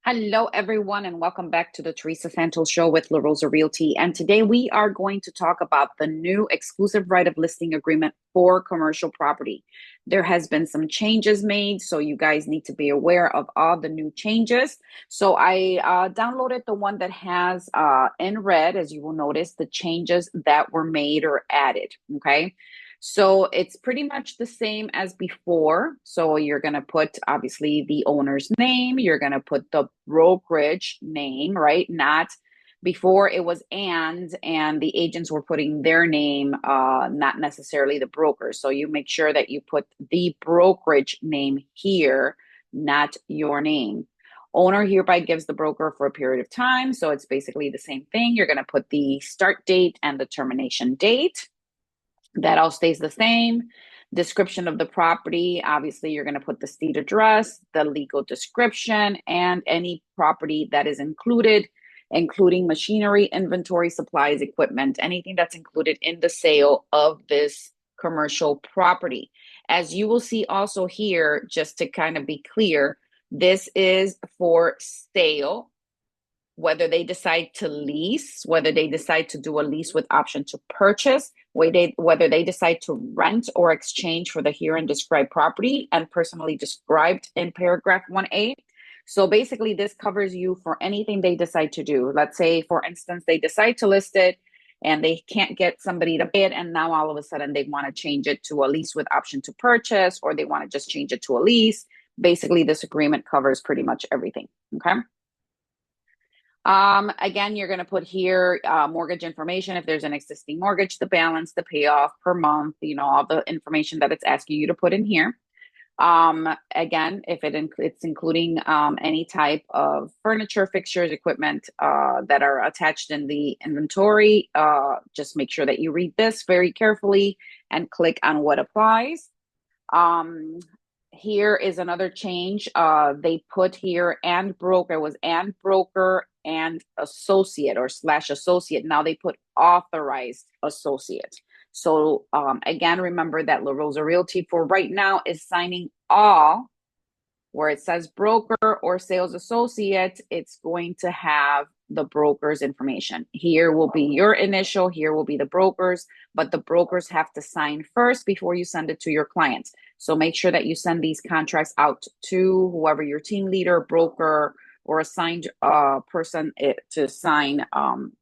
Hello, everyone, and welcome back to the Teresa Santos Show with La Rosa Realty. And today we are going to talk about the new exclusive right of listing agreement for commercial property. There has been some changes made, so you guys need to be aware of all the new changes. So I downloaded the one that has in red, as you will notice, the changes that were made or added. Okay. So it's pretty much the same as before. So you're going to put obviously the owner's name, you're going to put the brokerage name, right? Not before it was and the agents were putting their name, not necessarily the broker. So you make sure that you put the brokerage name here, not your name. Owner hereby gives the broker for a period of time. So it's basically the same thing. You're going to put the start date and the termination date. That all stays the same. Description of the property, obviously you're going to put the street address, the legal description, and any property that is included, including machinery, inventory, supplies, equipment, anything that's included in the sale of this commercial property. As you will see also here, just to kind of be clear, this is for sale. Whether they decide to lease, whether they decide to do a lease with option to purchase, whether they decide to rent or exchange for the herein described property and personally described in paragraph 1A. So basically this covers you for anything they decide to do. Let's say, for instance, they decide to list it and they can't get somebody to pay it, and now all of a sudden they want to change it to a lease with option to purchase, or they want to just change it to a lease. Basically, this agreement covers pretty much everything, okay? Again, you're going to put here mortgage information. If there's an existing mortgage, the balance, the payoff per month, all the information that it's asking you to put in here. Again, if it's including any type of furniture, fixtures, equipment that are attached in the inventory, just make sure that you read this very carefully and click on what applies. Here is another change. They put here and broker. It was and broker and associate or / associate. Now they put authorized associate. So again, remember that La Rosa Realty for right now is signing all. Where it says broker or sales associate, it's going to have the broker's information. Here will be your initial, here will be the broker's, but the brokers have to sign first before you send it to your clients. So make sure that you send these contracts out to whoever your team leader, broker, or assigned person to sign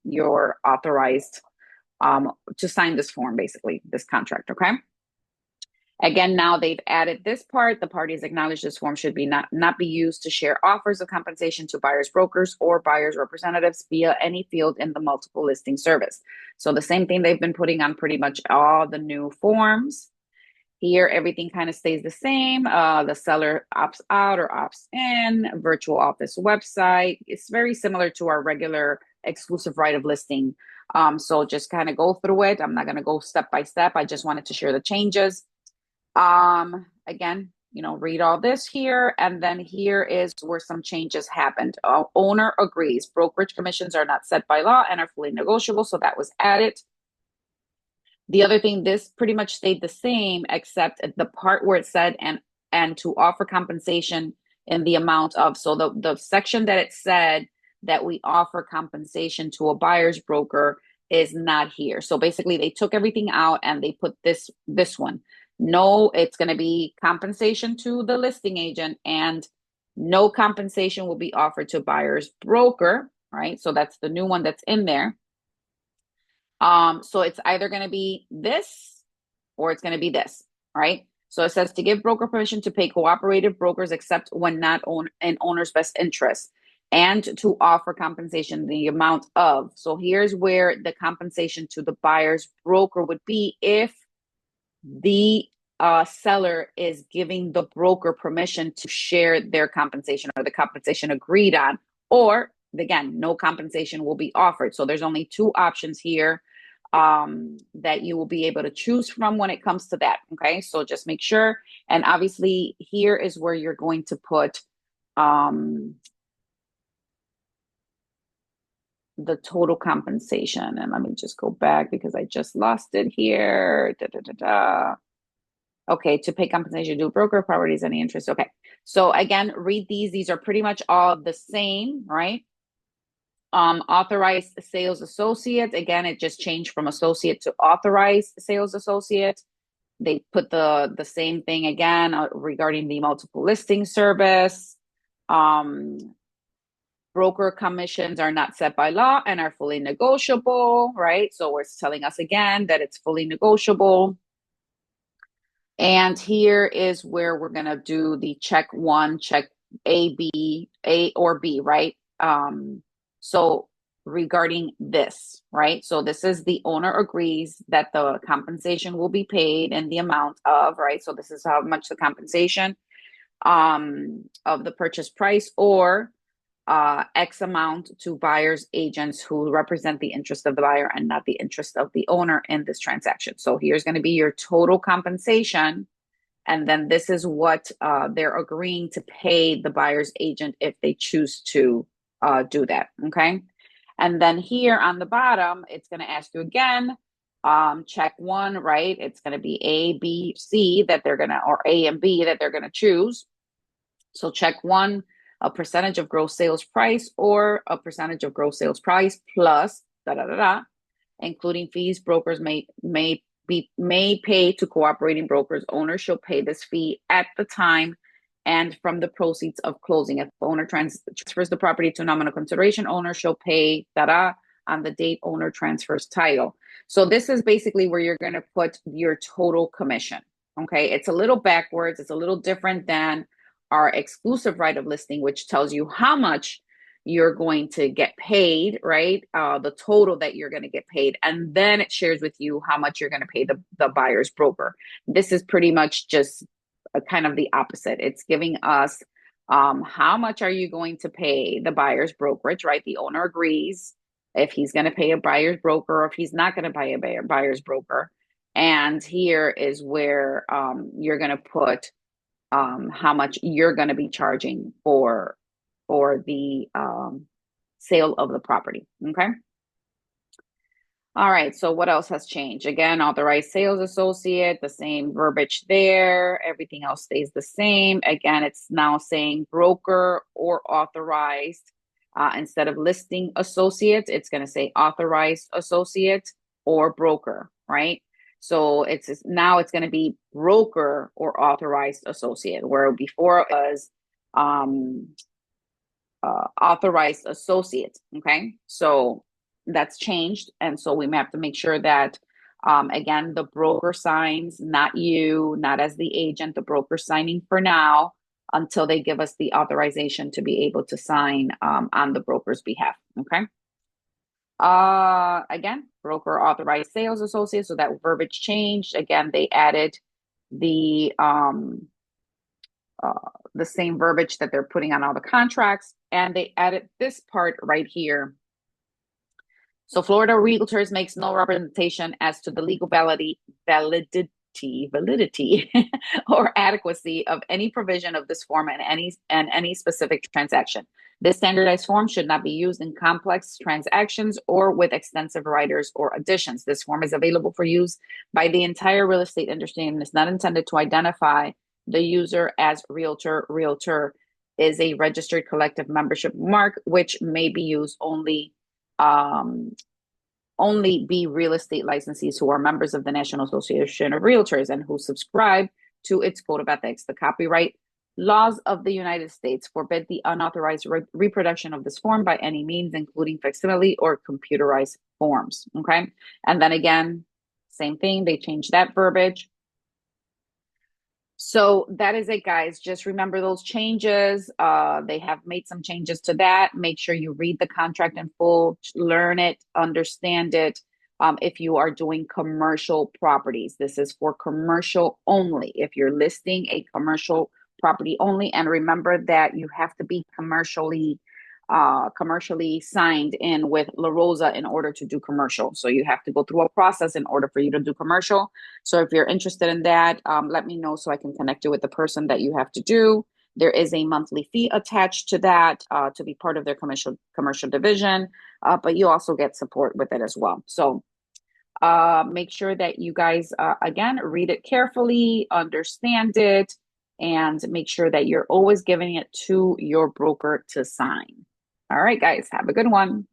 your authorized, to sign this form, basically, this contract, okay? Again, now they've added this part. The parties acknowledge this form should be not be used to share offers of compensation to buyers, brokers, or buyers' representatives via any field in the multiple listing service. So the same thing they've been putting on pretty much all the new forms. Here, everything kind of stays the same. The seller opts out or opts in, virtual office website. It's very similar to our regular exclusive right of listing. So just kind of go through it. I'm not going to go step by step. I just wanted to share the changes. Again, read all this here, and then here is where some changes happened. Owner agrees. Brokerage commissions are not set by law and are fully negotiable, so that was added. The other thing, this pretty much stayed the same, except the part where it said and to offer compensation in the amount of, so the section that it said that we offer compensation to a buyer's broker is not here. So basically they took everything out and they put this one. No, it's going to be compensation to the listing agent, and no compensation will be offered to buyer's broker, right? So that's the new one that's in there. So it's either going to be this or it's going to be this, right? So it says to give broker permission to pay cooperative brokers except when not in owner's best interest, and to offer compensation the amount of. So here's where the compensation to the buyer's broker would be if the seller is giving the broker permission to share their compensation or the compensation agreed on, or again, no compensation will be offered. So there's only two options here that you will be able to choose from when it comes to that. Okay, so just make sure. And obviously here is where you're going to put the total compensation. And let me just go back because I just lost it here. Okay, to pay compensation to broker properties, any interest. Okay, So again, read these. These are pretty much all the same, right? Authorized sales associate. Again, it just changed from associate to authorized sales associate. They put the same thing again regarding the multiple listing service. Broker commissions are not set by law and are fully negotiable, right? So it's telling us again that it's fully negotiable. And here is where we're going to do the check one, check A, B, A or B, right? So regarding this, right? So this is the owner agrees that the compensation will be paid in the amount of, right? So this is how much the compensation of the purchase price, or X amount to buyer's agents who represent the interest of the buyer and not the interest of the owner in this transaction. So here's going to be your total compensation. And then this is what they're agreeing to pay the buyer's agent if they choose to do that. Okay. And then here on the bottom, it's going to ask you again, check one, right? It's going to be A, B, C that they're going to, or A and B that they're going to choose. So check one, a percentage of gross sales price, or a percentage of gross sales price plus including fees brokers may pay to cooperating brokers. Owner shall pay this fee at the time and from the proceeds of closing. If the owner transfers the property to nominal consideration, owner shall pay on the date owner transfers title. So this is basically where you're going to put your total commission. Okay, it's a little backwards. It's a little different than our exclusive right of listing, which tells you how much you're going to get paid, right? The total that you're going to get paid. And then it shares with you how much you're going to pay the buyer's broker. This is pretty much just a kind of the opposite. It's giving us how much are you going to pay the buyer's brokerage, right? The owner agrees if he's going to pay a buyer's broker or if he's not going to pay a buyer's broker. And here is where you're going to put how much you're going to be charging for the sale of the property. Okay. All right. So what else has changed? Again, authorized sales associate, the same verbiage there. Everything else stays the same. Again, it's now saying broker or authorized. Instead of listing associate, it's going to say authorized associate or broker, right? So now it's going to be broker or authorized associate, where before it was authorized associate. Okay, so that's changed, and so we have to make sure that again, the broker signs, not you, not as the agent. The broker signing for now until they give us the authorization to be able to sign on the broker's behalf. Okay. Again, broker authorized sales associate. So that verbiage changed. Again, they added the same verbiage that they're putting on all the contracts, and they added this part right here. So Florida Realtors makes no representation as to the legal validity or adequacy of any provision of this form and any specific transaction. This standardized form should not be used in complex transactions or with extensive writers or additions. This form is available for use by the entire real estate industry and is not intended to identify the user as realtor. Realtor is a registered collective membership mark, which may be used only be real estate licensees who are members of the National Association of Realtors and who subscribe to its code of ethics. The copyright laws of the United States forbid the unauthorized reproduction of this form by any means, including facsimile or computerized forms. Okay. And then again, same thing. They changed that verbiage. So that is it, guys. Just remember those changes. They have made some changes to that. Make sure you read the contract in full, learn it, understand it. If you are doing commercial properties, this is for commercial only. If you're listing a commercial property only, and remember that you have to be commercially signed in with La Rosa in order to do commercial. So you have to go through a process in order for you to do commercial. So if you're interested in that, let me know so I can connect you with the person that you have to do. There is a monthly fee attached to that to be part of their commercial division, but you also get support with it as well. So make sure that you guys, again, read it carefully, understand it, and make sure that you're always giving it to your broker to sign. All right, guys, have a good one.